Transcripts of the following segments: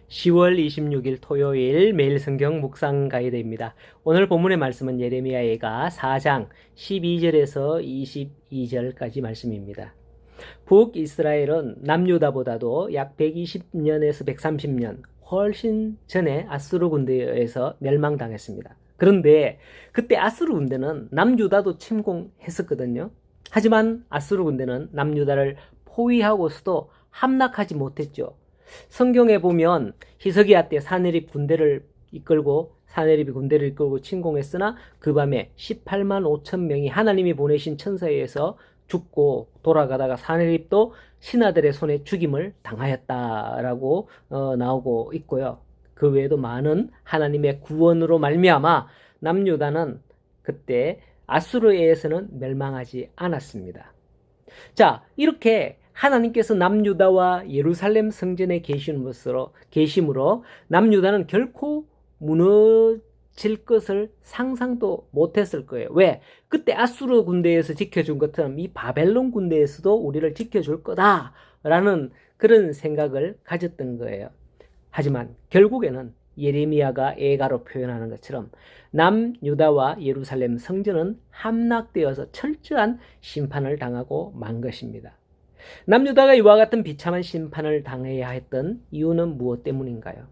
10월 26일 토요일 매일 성경 묵상 가이드입니다. 오늘 본문의 말씀은 예레미야 예가 4장 12절에서 22절까지 말씀입니다. 북이스라엘은 남유다보다도 약 120년에서 130년 훨씬 전에 아수르 군대에 의해서 멸망당했습니다. 그런데 그때 아수르 군대는 남유다도 침공했었거든요. 하지만 아수르 군대는 남유다를 포위하고서도 함락하지 못했죠. 성경에 보면 히스기야 때 사내립 군대를 이끌고 침공했으나 그 밤에 18만 5천 명이 하나님이 보내신 천사에 의해서 죽고 돌아가다가 사내립도 신하들의 손에 죽임을 당하였다라고 나오고 있고요. 그 외에도 많은 하나님의 구원으로 말미암아 남유다는 그때 아수르에 의해서는 멸망하지 않았습니다. 자, 이렇게 하나님께서 남유다와 예루살렘 성전에 계심으로 남유다는 결코 무너질 것을 상상도 못했을 거예요. 왜? 그때 아수르 군대에서 지켜준 것처럼 이 바벨론 군대에서도 우리를 지켜줄 거다라는 그런 생각을 가졌던 거예요. 하지만 결국에는 예레미야가 예가로 표현하는 것처럼 남유다와 예루살렘 성전은 함락되어서 철저한 심판을 당하고 만 것입니다. 남유다가 이와 같은 비참한 심판을 당해야 했던 이유는 무엇 때문인가요?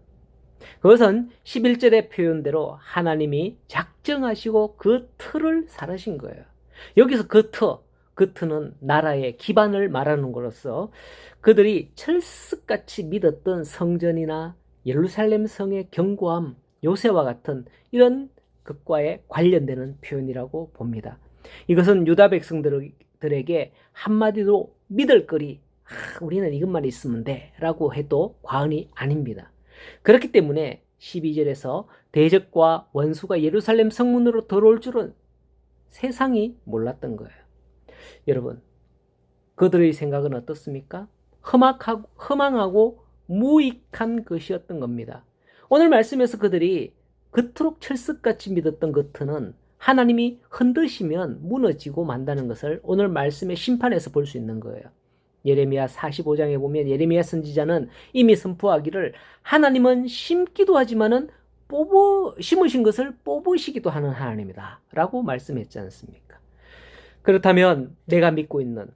그것은 11절의 표현대로 하나님이 작정하시고 그 틀을 살으신 거예요. 여기서 그 틀은 나라의 기반을 말하는 것으로서 그들이 철석같이 믿었던 성전이나 예루살렘 성의 견고함, 요새와 같은 이런 것과에 관련되는 표현이라고 봅니다. 이것은 유다 백성들에게 한마디로 믿을 거리, 우리는 이것만 있으면 돼 라고 해도 과언이 아닙니다. 그렇기 때문에 12절에서 대적과 원수가 예루살렘 성문으로 들어올 줄은 세상이 몰랐던 거예요. 여러분, 그들의 생각은 어떻습니까? 허망하고 무익한 것이었던 겁니다. 오늘 말씀에서 그들이 그토록 철석같이 믿었던 그 틀은 하나님이 흔드시면 무너지고 만다는 것을 오늘 말씀의 심판에서 볼 수 있는 거예요. 예레미야 45장에 보면 예레미야 선지자는 이미 선포하기를 하나님은 심기도 하지만은 심으신 것을 뽑으시기도 하는 하나님이다 라고 말씀했지 않습니까? 그렇다면 내가 믿고 있는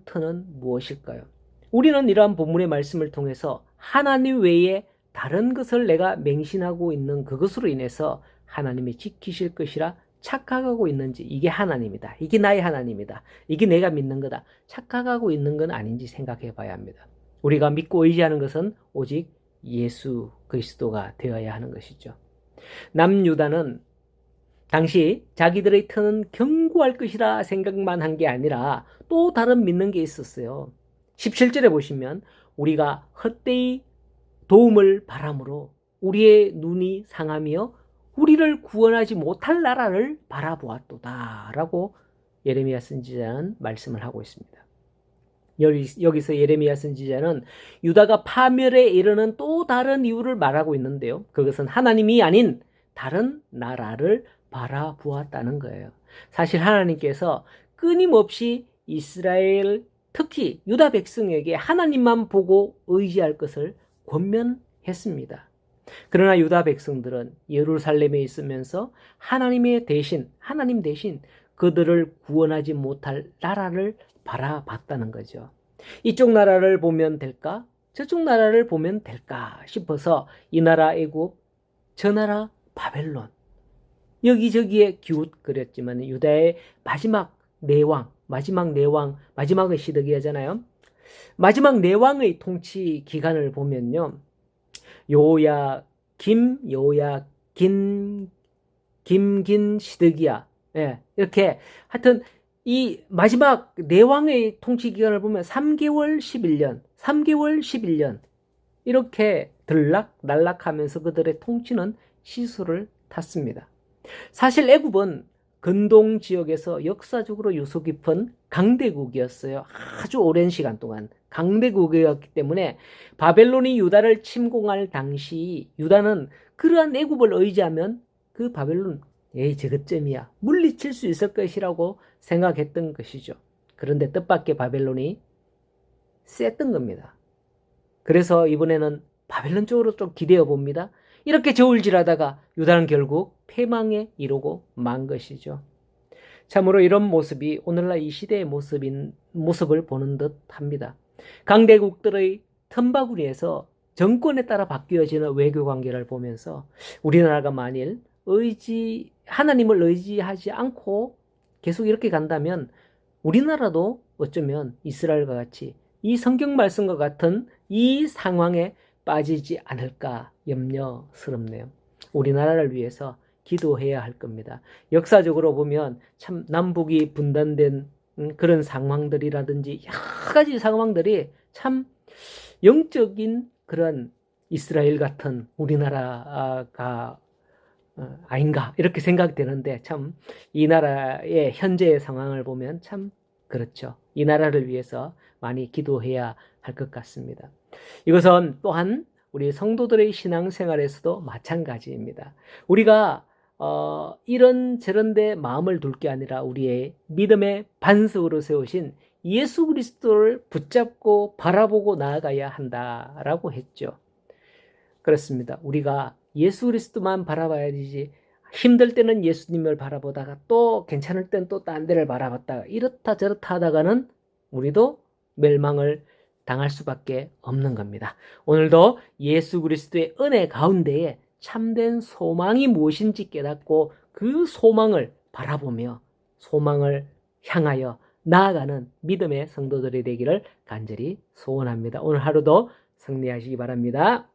터는 무엇일까요? 우리는 이러한 본문의 말씀을 통해서 하나님 외에 다른 것을 내가 맹신하고 있는 그것으로 인해서 하나님이 지키실 것이라 착각하고 있는지, 이게 하나님이다, 이게 나의 하나님이다, 이게 내가 믿는 거다 착각하고 있는 건 아닌지 생각해 봐야 합니다. 우리가 믿고 의지하는 것은 오직 예수 그리스도가 되어야 하는 것이죠. 남유다는 당시 자기들의 터는 견고할 것이라 생각만 한 게 아니라 또 다른 믿는 게 있었어요. 17절에 보시면 우리가 헛되이 도움을 바람으로 우리의 눈이 상하며 우리를 구원하지 못할 나라를 바라보았도다 라고 예레미야 선지자는 말씀을 하고 있습니다. 여기서 예레미야 선지자는 유다가 파멸에 이르는 또 다른 이유를 말하고 있는데요. 그것은 하나님이 아닌 다른 나라를 바라보았다는 거예요. 사실 하나님께서 끊임없이 이스라엘, 특히 유다 백성에게 하나님만 보고 의지할 것을 권면했습니다. 그러나 유다 백성들은 예루살렘에 있으면서 하나님 대신 그들을 구원하지 못할 나라를 바라봤다는 거죠. 이쪽 나라를 보면 될까? 저쪽 나라를 보면 될까 싶어서 이 나라 애굽, 저 나라 바벨론, 여기저기에 기웃거렸지만 유다의 마지막 내왕, 마지막의 시드기야잖아요. 마지막 내왕의 통치 기간을 보면요, 김긴 시드기야. 예, 이렇게 하여튼 이 마지막 내왕의 통치 기간을 보면 3개월 11년 이렇게 들락날락하면서 그들의 통치는 시소를 탔습니다. 사실 애굽은 근동 지역에서 역사적으로 유서 깊은 강대국이었어요. 아주 오랜 시간 동안 강대국이었기 때문에 바벨론이 유다를 침공할 당시 유다는 그러한 애굽을 의지하면 그 바벨론, 저것쯤이야, 물리칠 수 있을 것이라고 생각했던 것이죠. 그런데 뜻밖의 바벨론이 셌던 겁니다. 그래서 이번에는 바벨론 쪽으로 좀 기대어 봅니다. 이렇게 저울질하다가 유다는 결국 패망에 이르고 만 것이죠. 참으로 이런 모습이 오늘날 이 시대의 모습을 보는 듯 합니다. 강대국들의 틈바구니에서 정권에 따라 바뀌어지는 외교 관계를 보면서 우리나라가 만일 하나님을 의지하지 않고 계속 이렇게 간다면 우리나라도 어쩌면 이스라엘과 같이 이 성경 말씀과 같은 이 상황에 빠지지 않을까 염려스럽네요. 우리나라를 위해서 기도해야 할 겁니다. 역사적으로 보면 참 남북이 분단된 그런 상황들이라든지 여러 가지 상황들이 참 영적인 그런 이스라엘 같은 우리나라가 아닌가 이렇게 생각되는데 참 이 나라의 현재의 상황을 보면 참 그렇죠. 이 나라를 위해서 많이 기도해야 할 것 같습니다. 이것은 또한 우리 성도들의 신앙생활에서도 마찬가지입니다. 우리가 이런 데 마음을 둘 게 아니라 우리의 믿음의 반석으로 세우신 예수 그리스도를 붙잡고 바라보고 나아가야 한다라고 했죠. 그렇습니다. 우리가 예수 그리스도만 바라봐야 되지 힘들 때는 예수님을 바라보다가 또 괜찮을 땐 또 딴 데를 바라봤다가 이렇다 저렇다 하다가는 우리도 멸망을 당할 수밖에 없는 겁니다. 오늘도 예수 그리스도의 은혜 가운데에 참된 소망이 무엇인지 깨닫고 그 소망을 바라보며 소망을 향하여 나아가는 믿음의 성도들이 되기를 간절히 소원합니다. 오늘 하루도 승리하시기 바랍니다.